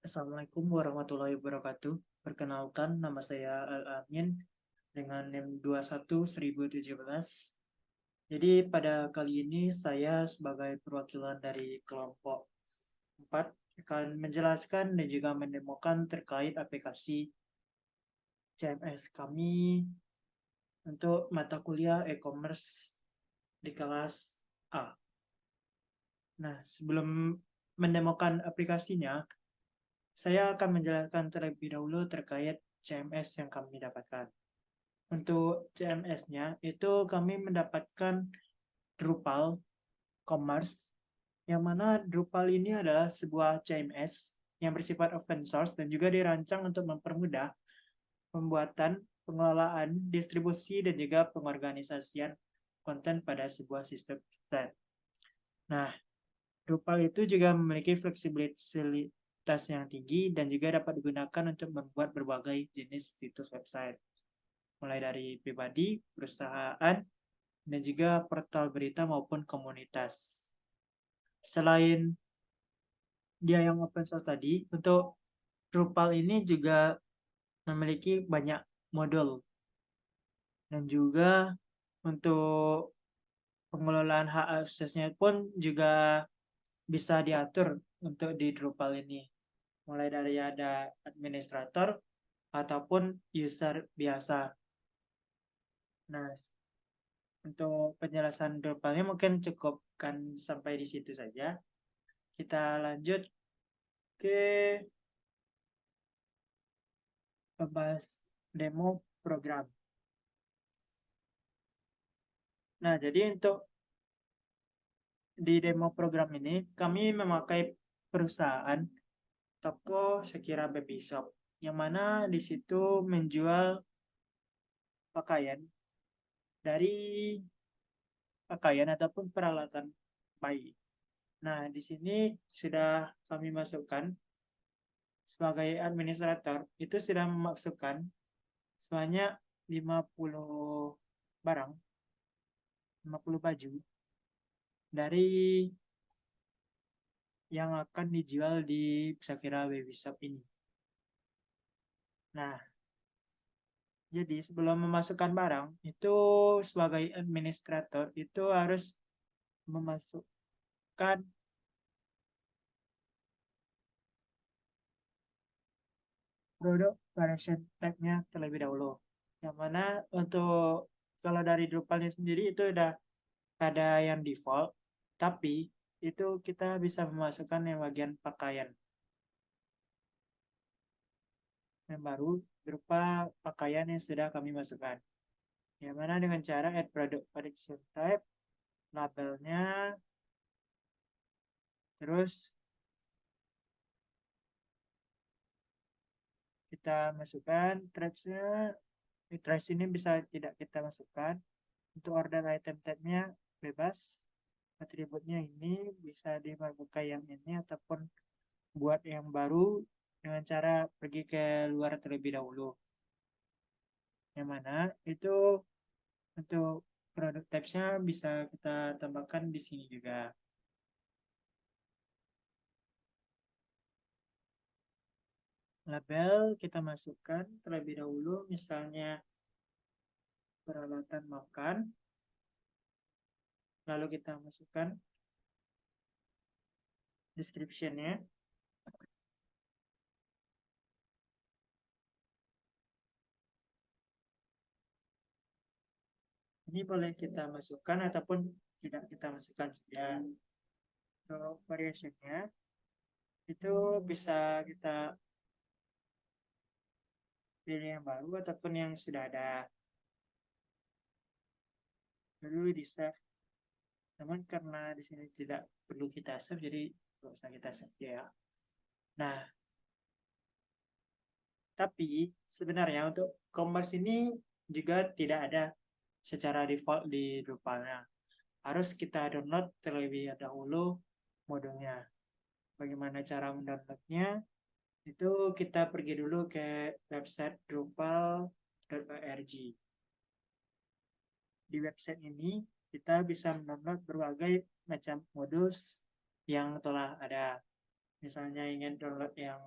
Assalamualaikum warahmatullahi wabarakatuh. Perkenalkan, nama saya Al-Amin dengan NIM 21.1017. Jadi pada kali ini saya sebagai perwakilan dari kelompok 4 akan menjelaskan dan juga mendemokan terkait aplikasi CMS kami untuk mata kuliah e-commerce di kelas A. Nah, sebelum mendemokan aplikasinya, saya akan menjelaskan terlebih dahulu terkait CMS yang kami dapatkan. Untuk CMS-nya itu kami mendapatkan Drupal Commerce, yang mana Drupal ini adalah sebuah CMS yang bersifat open source dan juga dirancang untuk mempermudah pembuatan, pengelolaan, distribusi, dan juga pengorganisasian konten pada sebuah sistem website. Nah, Drupal itu juga memiliki fleksibilitas yang tinggi dan juga dapat digunakan untuk membuat berbagai jenis situs website, mulai dari pribadi, perusahaan, dan juga portal berita maupun komunitas. Selain dia yang open source tadi, untuk Drupal ini juga memiliki banyak modul dan juga untuk pengelolaan hak aksesnya pun juga bisa diatur untuk di Drupal ini. Mulai dari ada administrator ataupun user biasa. Nah, untuk penjelasan Drupalnya mungkin cukupkan sampai di situ saja. Kita lanjut ke membahas demo program. Nah, jadi untuk di demo program ini, kami memakai perusahaan toko Sekira Baby Shop, yang mana di situ menjual pakaian dari pakaian ataupun peralatan bayi. Nah, di sini sudah kami masukkan sebagai administrator, itu sudah memasukkan sebanyak 50 barang, 50 baju dari yang akan dijual di Sakira Baby Shop ini. Nah, jadi sebelum memasukkan barang, itu sebagai administrator itu harus memasukkan produk variation tag-nya terlebih dahulu. Yang mana untuk kalau dari Drupalnya sendiri itu udah ada yang default, tapi itu kita bisa memasukkan yang bagian pakaian yang baru berupa pakaian yang sudah kami masukkan. Yang mana dengan cara add product variation type, labelnya, terus kita masukkan threads-nya. Threads ini bisa tidak kita masukkan. Untuk order item tag-nya bebas. Atributnya ini bisa dipakai yang ini ataupun buat yang baru dengan cara pergi ke luar terlebih dahulu. Yang mana itu untuk produk types-nya bisa kita tambahkan di sini juga. Label kita masukkan terlebih dahulu, misalnya peralatan makan. Lalu kita masukkan description-nya. Ini boleh kita masukkan ataupun tidak kita masukkan saja. Untuk variation-nya itu bisa kita pilih yang baru ataupun yang sudah ada. Lalu di save. Namun karena di sini tidak perlu kita save, jadi nggak usah kita save ya. Nah, tapi sebenarnya untuk commerce ini juga tidak ada secara default di Drupal-nya. Harus kita download terlebih dahulu modulnya. Bagaimana cara mendownloadnya? Itu kita pergi dulu ke website drupal.org. Di website ini kita bisa mendownload berbagai macam modul yang telah ada. Misalnya ingin download yang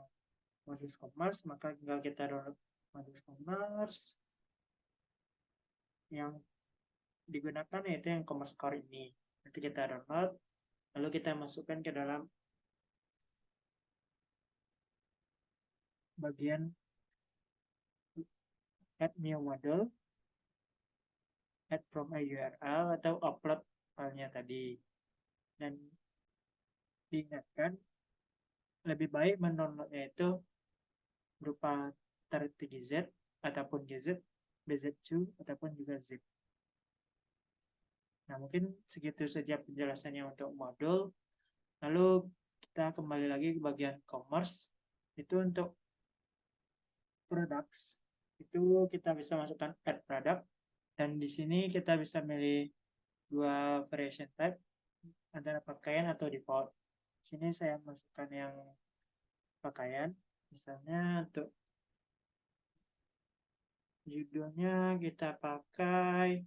modus commerce, maka tinggal kita download modus commerce. Yang digunakan yaitu yang commerce core ini. Nanti kita download, lalu kita masukkan ke dalam bagian add new model, add from a URL, atau upload filenya tadi. Dan diingatkan, lebih baik mendownloadnya itu berupa 32GZ ataupun GZ, BZ2 ataupun juga zip. Nah, mungkin segitu saja penjelasannya untuk modul. Lalu kita kembali lagi ke bagian commerce. Itu untuk products. Itu kita bisa masukkan add product. Dan di sini kita bisa milih dua variation type, antara pakaian atau default. Di sini saya masukkan yang pakaian. Misalnya untuk judulnya kita pakai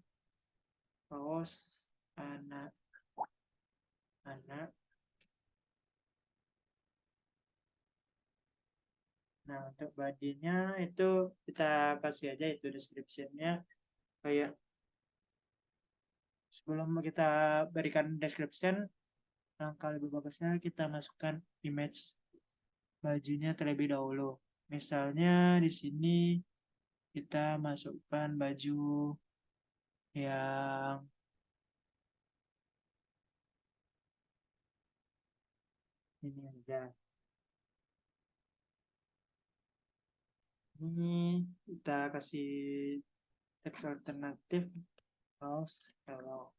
kaos anak-anak. Nah, untuk bodinya itu kita kasih aja itu description-nya kayak sebelum kita berikan description, langkah lebih bagusnya kita masukkan image bajunya terlebih dahulu. Misalnya di sini kita masukkan baju yang ini aja. Ini kita kasih teks alternatif kaos hello.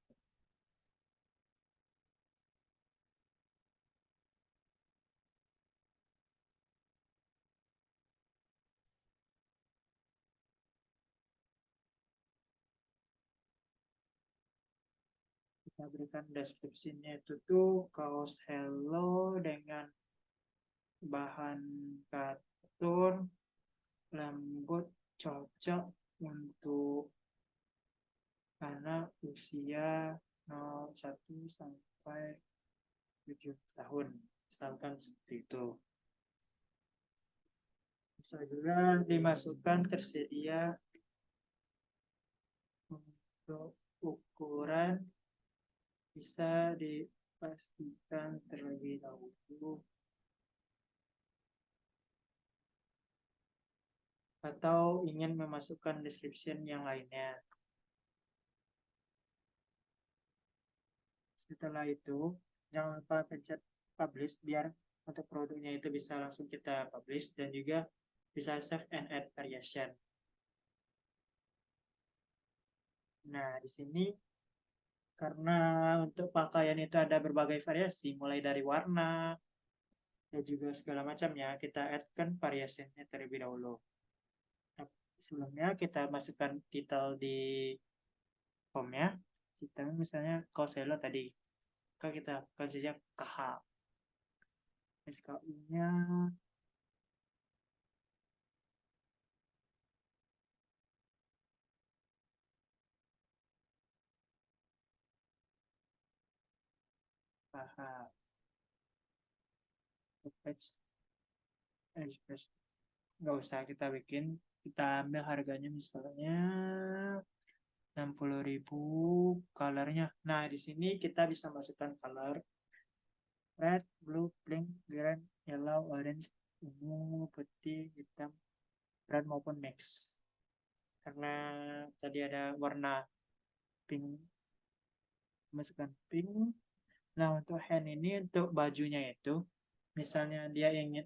Kita berikan deskripsinya itu tuh kaos hello dengan bahan katun lembut, cocok untuk anak usia 01 sampai 7 tahun. Misalkan seperti itu. Bisa juga dimasukkan tersedia untuk ukuran, bisa dipastikan terlebih dahulu, atau ingin memasukkan description yang lainnya. Setelah itu, jangan lupa pencet publish biar untuk produknya itu bisa langsung kita publish dan juga bisa save and add variation. Nah, di sini karena untuk pakaian itu ada berbagai variasi, mulai dari warna dan juga segala macamnya, kita add-kan variasinya terlebih dahulu. Nah, sebelumnya kita masukkan title di formnya. Kita misalnya Koselo tadi, kita akan saja KH. SKU-nya KH. Nggak usah kita bikin, kita ambil harganya misalnya 60.000 colornya. Nah, di sini kita bisa masukkan color red, blue, pink, green, yellow, orange, ungu, putih, hitam, brown maupun mix. Karena tadi ada warna pink, masukkan pink. Nah, untuk hand ini untuk bajunya itu, misalnya dia ingin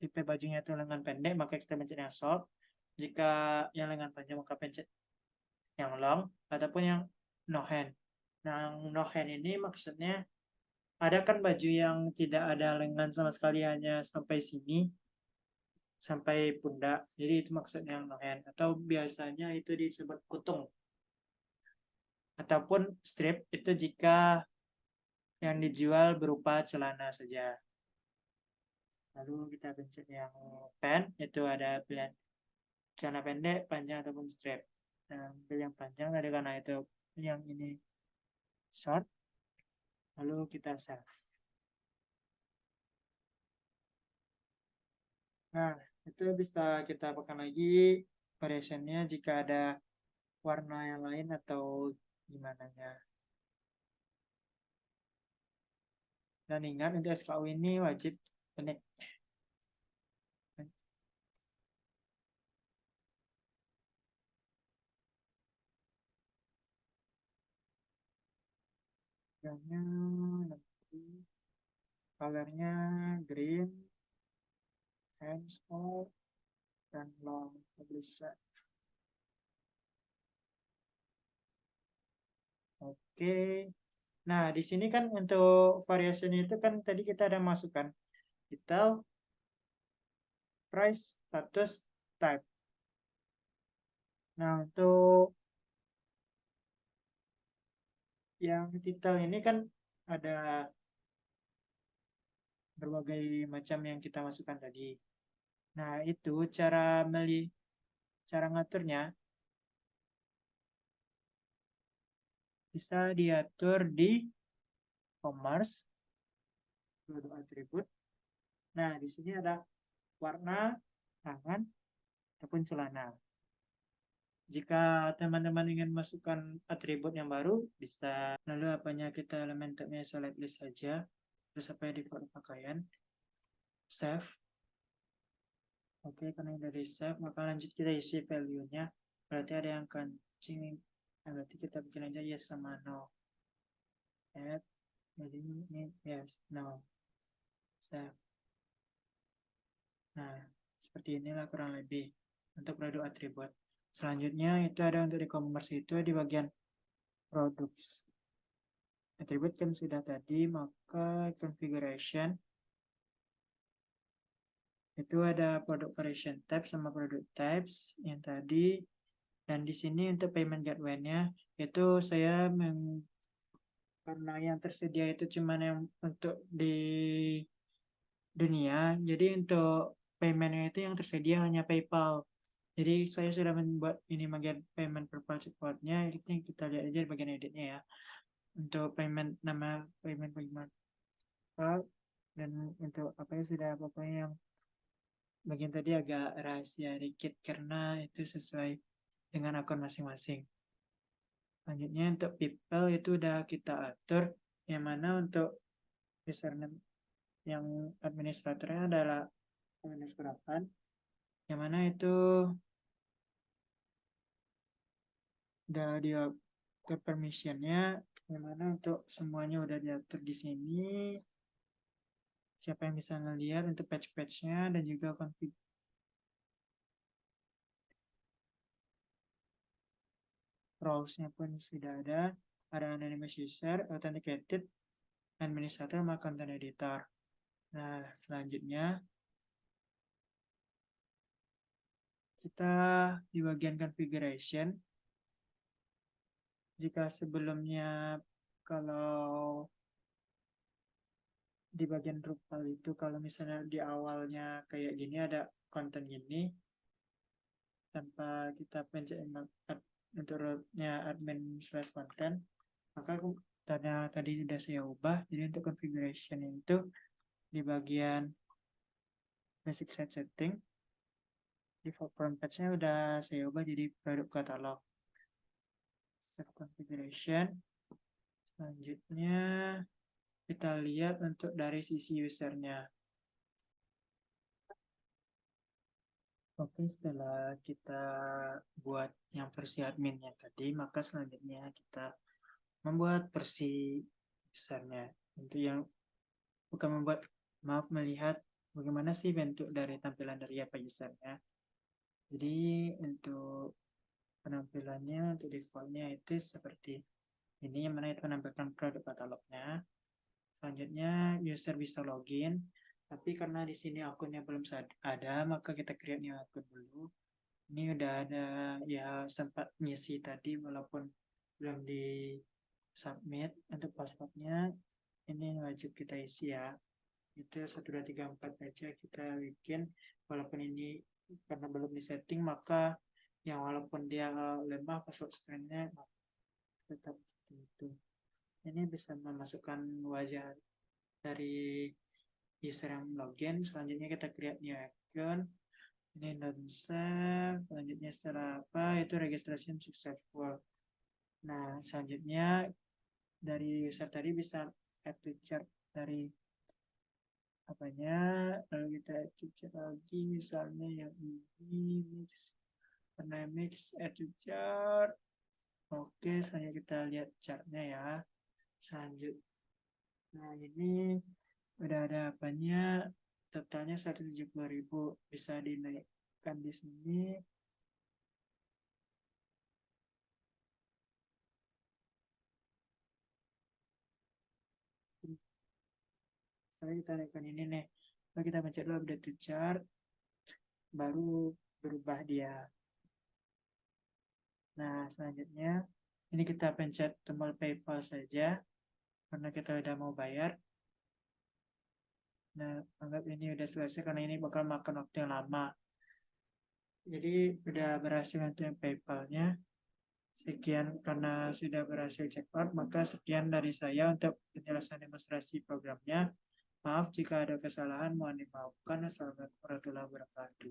tipe bajunya itu lengan pendek, maka kita pencet yang short. Jika yang lengan panjang, maka pencet yang long, ataupun yang no hand. Nah, yang no hand ini maksudnya ada kan baju yang tidak ada lengan sama sekali, hanya sampai sini, sampai pundak. Jadi itu maksudnya yang no hand. Atau biasanya itu disebut kutung. Ataupun strip itu jika yang dijual berupa celana saja. Lalu kita pencet yang pen, itu ada pilihan celana pendek, panjang ataupun strip. Nah, ambil yang panjang ada karena itu yang ini short. Lalu kita save. Nah, itu bisa kita pakai lagi variasinya jika ada warna yang lain atau gimana ya. Dan ingat untuk SKU ini wajib penik. Warnanya nanti colornya green, hands off, dan long publisher. Oke. Nah, di sini kan untuk variasinya itu kan tadi kita ada masukkan detail, price, status, type. Nah, untuk yang detail ini kan ada berbagai macam yang kita masukkan tadi. Nah, itu cara ngaturnya bisa diatur di commerce, produk atribut. Nah, di sini ada warna, tangan, ataupun celana. Jika teman-teman ingin masukkan atribut yang baru, bisa. Lalu apanya kita elemen tagnya select list saja. Terus apa yang default pakaian. Save. Oke, karena udah di save, maka lanjut kita isi value-nya. Berarti ada yang kancing. Nah, berarti kita bikin aja yes sama no. Add. Jadi ini yes, no. Save. Nah, seperti inilah kurang lebih untuk produk atribut. Selanjutnya itu ada untuk e-commerce itu di bagian produk. Atribut kan sudah tadi, maka configuration itu ada product variation type sama product types yang tadi. Dan di sini untuk payment gateway-nya itu saya karena yang tersedia itu cuma yang untuk di dunia, jadi untuk payment-nya itu yang tersedia hanya PayPal. Jadi saya sudah membuat ini bagian payment PayPal support-nya, itu kita lihat aja di bagian editnya ya. Untuk payment nama payment PayPal dan untuk apa ya sudah pokoknya yang bagian tadi agak rahasia dikit karena itu sesuai dengan akun masing-masing. Selanjutnya untuk people itu udah kita atur, yang mana untuk username yang administratornya adalah administrator, yang mana itu udah dia ke permissionnya, yang mana untuk semuanya udah diatur di sini. Siapa yang bisa ngelihat untuk patch-patchnya dan juga config roles-nya pun sudah ada anonymous user, authenticated, administrator, sama content editor. Nah, selanjutnya kita di bagian configuration. Jika sebelumnya kalau di bagian Drupal itu kalau misalnya di awalnya kayak gini ada konten gini tanpa kita pencet untuk rootnya admin slash content, maka tanda tadi sudah saya ubah. Jadi untuk configuration itu di bagian basic site setting, default front page-nya udah saya ubah jadi produk katalog. Save configuration. Selanjutnya kita lihat untuk dari sisi usernya. Oke, setelah kita buat yang versi adminnya tadi, maka selanjutnya kita membuat versi usernya. Untuk yang bukan membuat, maaf, melihat bagaimana sih bentuk dari tampilan dari apa usernya. Jadi untuk penampilannya, untuk defaultnya itu seperti ini, yang mana itu menampilkan produk katalognya. Selanjutnya user bisa login, tapi karena di sini akunnya belum ada, maka kita create new akun dulu. Ini udah ada ya, sempat ngisi tadi walaupun belum di submit. Untuk passwordnya ini wajib kita isi ya, itu 1234 aja kita bikin, walaupun ini karena belum di setting, maka yang walaupun dia lemah password stringnya tetap itu. Ini bisa memasukkan wajah dari user yang login. Selanjutnya kita create new account. Ini non save. Selanjutnya setelah apa? Itu registration successful. Nah, selanjutnya dari user tadi bisa add to chart dari apanya, lalu kita add to chart lagi, misalnya yang ini mix dynamics add to chart. Oke, selanjutnya kita lihat chartnya ya. Selanjutnya, nah ini udah ada apanya, totalnya 170.000, bisa dinaikkan di sini. Lalu kita naikkan ini nih, lalu kita pencet dulu update to chart, baru berubah dia. Nah, selanjutnya ini kita pencet tombol PayPal saja karena kita udah mau bayar. Nah, anggap ini udah selesai karena ini bakal makan waktu yang lama. Jadi udah berhasil untuk yang PayPal-nya. Sekian karena sudah berhasil check out, maka sekian dari saya untuk penjelasan demonstrasi programnya. Maaf jika ada kesalahan, mohon dimaafkan. Assalamualaikum warahmatullahi wabarakatuh.